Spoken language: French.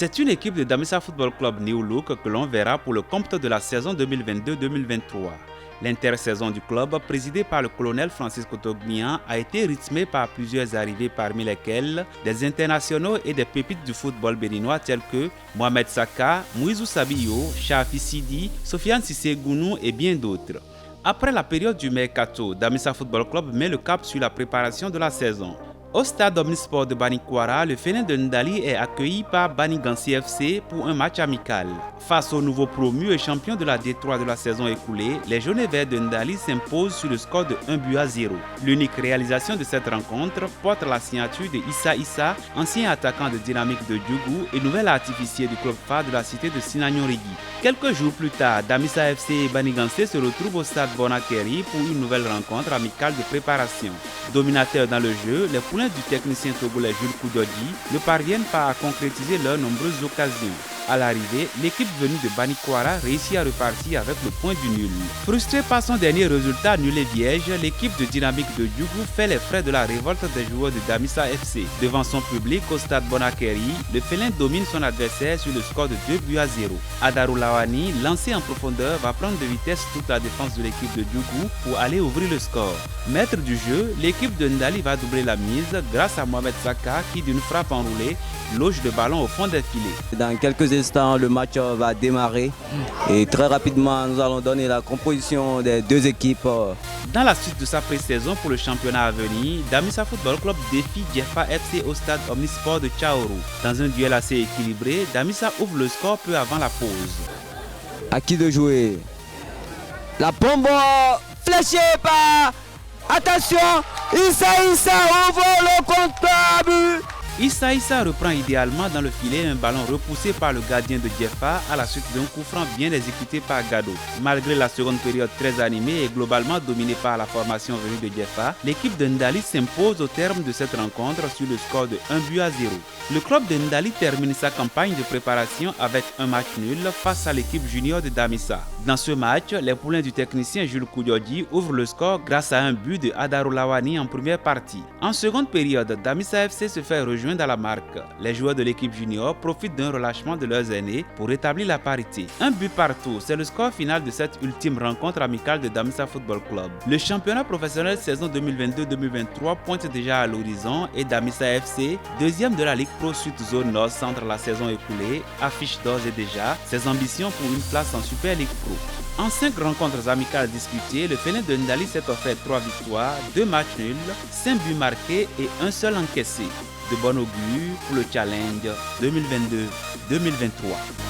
C'est une équipe de Damissa Football Club New Look que l'on verra pour le compte de la saison 2022-2023. L'intersaison du club, présidé par le colonel Francis Kotognian, a été rythmée par plusieurs arrivées parmi lesquelles des internationaux et des pépites du football béninois tels que Mohamed Saka, Mouizou Sabiyo, Shafi Sidi, Sofiane Sissé Gounou et bien d'autres. Après la période du mercato, Damissa Football Club met le cap sur la préparation de la saison. Au stade Omnisport de Banikwara, le Félin de Ndali est accueilli par Banigansi FC pour un match amical. Face aux nouveaux promus et champions de la D3 de la saison écoulée, les jaunes et verts de Ndali s'imposent sur le score de 1-0. L'unique réalisation de cette rencontre porte la signature de Issa Issa, ancien attaquant de Dynamique de Djougou et nouvel artificier du club phare de la cité de Sinagnon-Rigui. Quelques jours plus tard, Damissa FC et Banigansi se retrouvent au stade Bonakeri pour une nouvelle rencontre amicale de préparation. Dominateurs dans le jeu, les poulains du technicien togolais Jules Koudodi ne parviennent pas à concrétiser leurs nombreuses occasions. À l'arrivée, l'équipe venue de Banikwara réussit à repartir avec le point du nul. Frustrée par son dernier résultat nul et vierge, l'équipe de Dynamique de Djougou fait les frais de la révolte des joueurs de Damissa FC. Devant son public au stade Bonakeri, le félin domine son adversaire sur le score de 2-0. Adarou Lawani, lancé en profondeur, va prendre de vitesse toute la défense de l'équipe de Djougou pour aller ouvrir le score. Maître du jeu, l'équipe de Ndali va doubler la mise grâce à Mohamed Saka qui, d'une frappe enroulée, loge le ballon au fond des filets. Dans quelques instants, le match va démarrer et très rapidement, nous allons donner la composition des deux équipes. Dans la suite de sa pré-saison pour le championnat à venir, Damissa Football Club défie Djefa FC au stade Omnisport de Tchaourou. Dans un duel assez équilibré, Damissa ouvre le score peu avant la pause. À qui de jouer? La bombe fléchée par... Attention, Issa Issa ouvre le comptable. Issa Issa reprend idéalement dans le filet un ballon repoussé par le gardien de Djefa à la suite d'un coup franc bien exécuté par Gado. Malgré la seconde période très animée et globalement dominée par la formation venue de Djefa, l'équipe de Ndali s'impose au terme de cette rencontre sur le score de 1-0. Le club de Ndali termine sa campagne de préparation avec un match nul face à l'équipe junior de Damissa. Dans ce match, les poulains du technicien Jules Koudodi ouvrent le score grâce à un but de Adarou Lawani en première partie. En seconde période, Damissa FC se fait rejoindre à la marque. Les joueurs de l'équipe junior profitent d'un relâchement de leurs aînés pour rétablir la parité. Un but partout, c'est le score final de cette ultime rencontre amicale de Damissa Football Club. Le championnat professionnel saison 2022-2023 pointe déjà à l'horizon et Damissa FC, deuxième de la Ligue Pro Sud Zone Nord centre la saison écoulée, affiche d'ores et déjà ses ambitions pour une place en Super League Pro. En 5 rencontres amicales disputées, le félin de Ndali s'est offert 3 victoires, 2 matchs nuls, 5 buts marqués et un seul encaissé. De bon augure pour le challenge 2022-2023.